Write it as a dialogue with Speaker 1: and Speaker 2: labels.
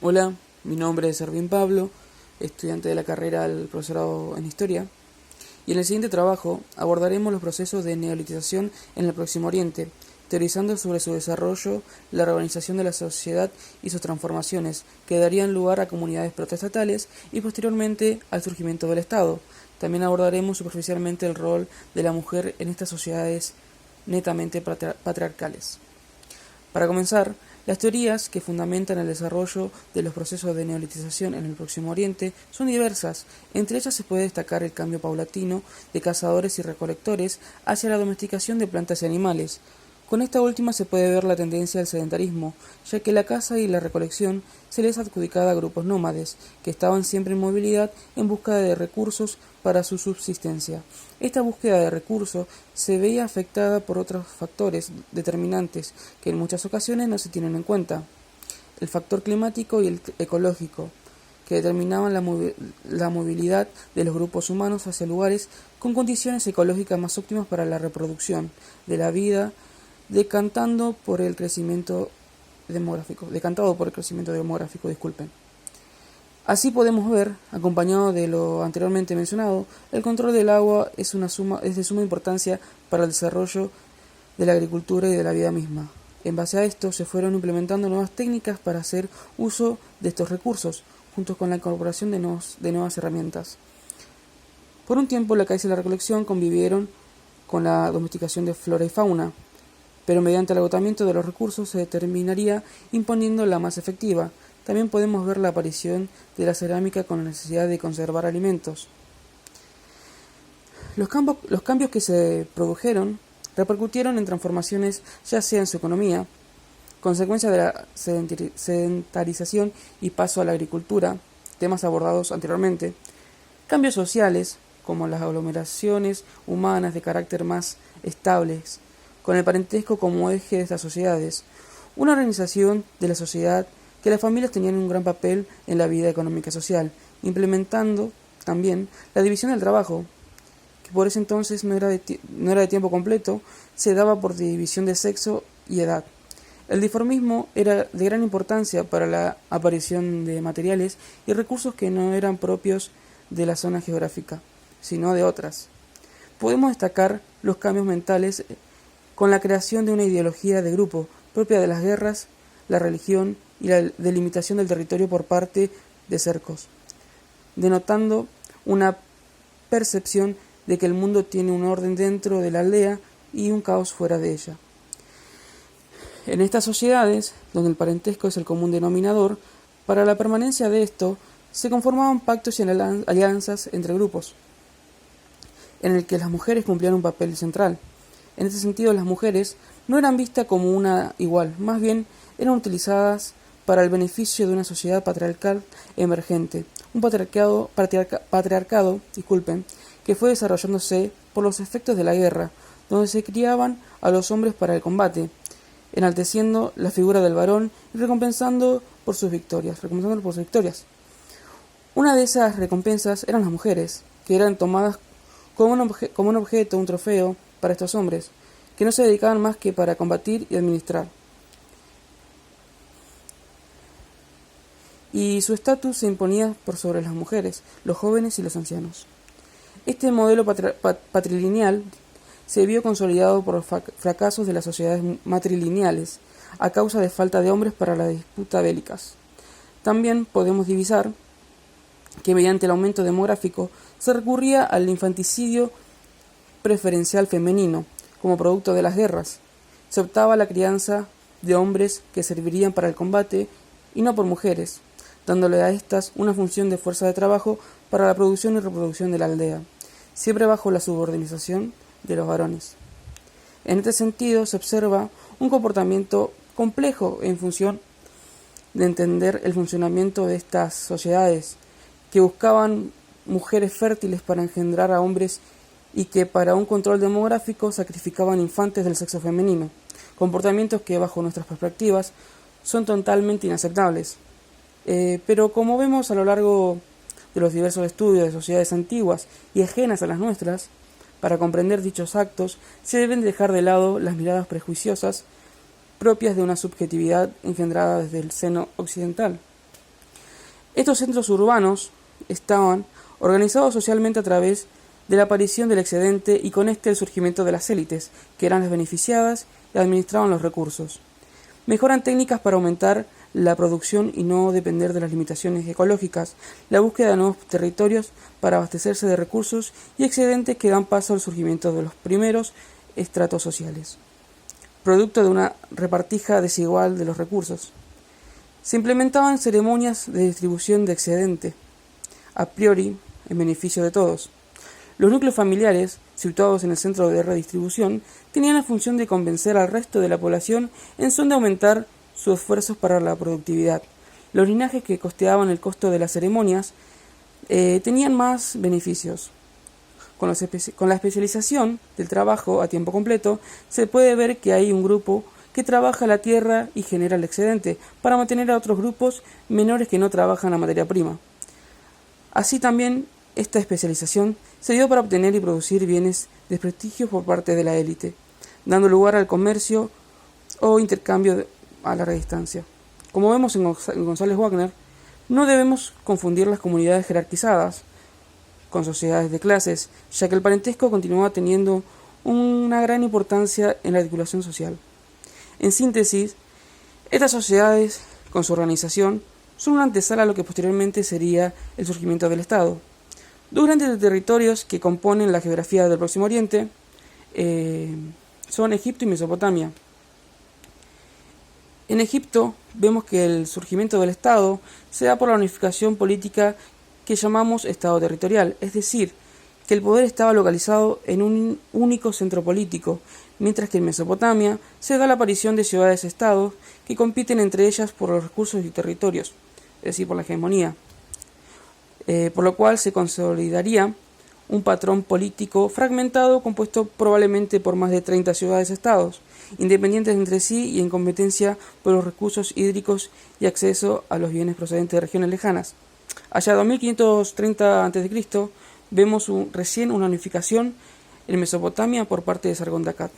Speaker 1: Hola, mi nombre es Erwin Pablo, estudiante de la carrera del profesorado en Historia, y en el siguiente trabajo abordaremos los procesos de neolitización en el Próximo Oriente, teorizando sobre su desarrollo, la reorganización de la sociedad y sus transformaciones, que darían lugar a comunidades protoestatales y posteriormente al surgimiento del Estado. También abordaremos superficialmente el rol de la mujer en estas sociedades netamente patriarcales. Para comenzar, las teorías que fundamentan el desarrollo de los procesos de neolitización en el Próximo Oriente son diversas. Entre ellas se puede destacar el cambio paulatino de cazadores y recolectores hacia la domesticación de plantas y animales. Con esta última se puede ver la tendencia al sedentarismo, ya que la caza y la recolección se les adjudicaba a grupos nómades, que estaban siempre en movilidad en busca de recursos para su subsistencia. Esta búsqueda de recursos se veía afectada por otros factores determinantes que en muchas ocasiones no se tienen en cuenta: el factor climático y el ecológico, que determinaban la movilidad de los grupos humanos hacia lugares con condiciones ecológicas más óptimas para la reproducción de la vida, decantado por el crecimiento demográfico. Así podemos ver, acompañado de lo anteriormente mencionado, el control del agua es de suma importancia para el desarrollo de la agricultura y de la vida misma. En base a esto se fueron implementando nuevas técnicas para hacer uso de estos recursos, junto con la incorporación de nuevas herramientas. Por un tiempo la caza y la recolección convivieron con la domesticación de flora y fauna, pero mediante el agotamiento de los recursos se terminaría imponiendo la más efectiva. También podemos ver la aparición de la cerámica con la necesidad de conservar alimentos. Los cambios que se produjeron repercutieron en transformaciones ya sea en su economía, consecuencia de la sedentarización y paso a la agricultura, temas abordados anteriormente, cambios sociales, como las aglomeraciones humanas de carácter más estables, con el parentesco como eje de estas sociedades, una organización de la sociedad que las familias tenían un gran papel en la vida económica y social, implementando también la división del trabajo, que por ese entonces no era de tiempo completo, se daba por división de sexo y edad. El diformismo era de gran importancia para la aparición de materiales y recursos que no eran propios de la zona geográfica, sino de otras. Podemos destacar los cambios mentales con la creación de una ideología de grupo propia de las guerras, la religión y la delimitación del territorio por parte de cercos, denotando una percepción de que el mundo tiene un orden dentro de la aldea y un caos fuera de ella. En estas sociedades, donde el parentesco es el común denominador, para la permanencia de esto, se conformaban pactos y alianzas entre grupos, en el que las mujeres cumplían un papel central. En este sentido, las mujeres no eran vistas como una igual, más bien eran utilizadas para el beneficio de una sociedad patriarcal emergente, un patriarcado, que fue desarrollándose por los efectos de la guerra, donde se criaban a los hombres para el combate, enalteciendo la figura del varón y recompensándolo por sus victorias. Una de esas recompensas eran las mujeres, que eran tomadas como un objeto, un trofeo para estos hombres, que no se dedicaban más que para combatir y administrar. Y su estatus se imponía por sobre las mujeres, los jóvenes y los ancianos. Este modelo patrilineal se vio consolidado por los fracasos de las sociedades matrilineales, a causa de falta de hombres para las disputas bélicas. También podemos divisar que mediante el aumento demográfico se recurría al infanticidio preferencial femenino como producto de las guerras. Se optaba a la crianza de hombres que servirían para el combate y no por mujeres, dándole a estas una función de fuerza de trabajo para la producción y reproducción de la aldea, siempre bajo la subordinación de los varones. En este sentido se observa un comportamiento complejo en función de entender el funcionamiento de estas sociedades, que buscaban mujeres fértiles para engendrar a hombres y que para un control demográfico sacrificaban infantes del sexo femenino, comportamientos que bajo nuestras perspectivas son totalmente inaceptables. Pero como vemos a lo largo de los diversos estudios de sociedades antiguas y ajenas a las nuestras, para comprender dichos actos se deben dejar de lado las miradas prejuiciosas propias de una subjetividad engendrada desde el seno occidental. Estos centros urbanos estaban organizados socialmente a través de la aparición del excedente y con este el surgimiento de las élites, que eran las beneficiadas y administraban los recursos. Mejoran técnicas para aumentar la producción y no depender de las limitaciones ecológicas, la búsqueda de nuevos territorios para abastecerse de recursos y excedentes que dan paso al surgimiento de los primeros estratos sociales, producto de una repartija desigual de los recursos. Se implementaban ceremonias de distribución de excedente, a priori en beneficio de todos. Los núcleos familiares, situados en el centro de redistribución, tenían la función de convencer al resto de la población en son de aumentar sus esfuerzos para la productividad. Los linajes que costeaban el costo de las ceremonias tenían más beneficios. Con la especialización del trabajo a tiempo completo, se puede ver que hay un grupo que trabaja la tierra y genera el excedente, para mantener a otros grupos menores que no trabajan la materia prima. Así también, esta especialización se dio para obtener y producir bienes de prestigio por parte de la élite, dando lugar al comercio o intercambio a larga distancia. Como vemos en González Wagner, no debemos confundir las comunidades jerarquizadas con sociedades de clases, ya que el parentesco continúa teniendo una gran importancia en la articulación social. En síntesis, estas sociedades, con su organización, son una antesala a lo que posteriormente sería el surgimiento del Estado. Dos grandes territorios que componen la geografía del Próximo Oriente son Egipto y Mesopotamia. En Egipto vemos que el surgimiento del Estado se da por la unificación política que llamamos Estado territorial, es decir, que el poder estaba localizado en un único centro político, mientras que en Mesopotamia se da la aparición de ciudades-estados que compiten entre ellas por los recursos y territorios, es decir, por la hegemonía, por lo cual se consolidaría un patrón político fragmentado compuesto probablemente por más de 30 ciudades-estados, independientes entre sí y en competencia por los recursos hídricos y acceso a los bienes procedentes de regiones lejanas. Allá 2530 a.C. vemos recién una unificación en Mesopotamia por parte de Sargón de Akkad.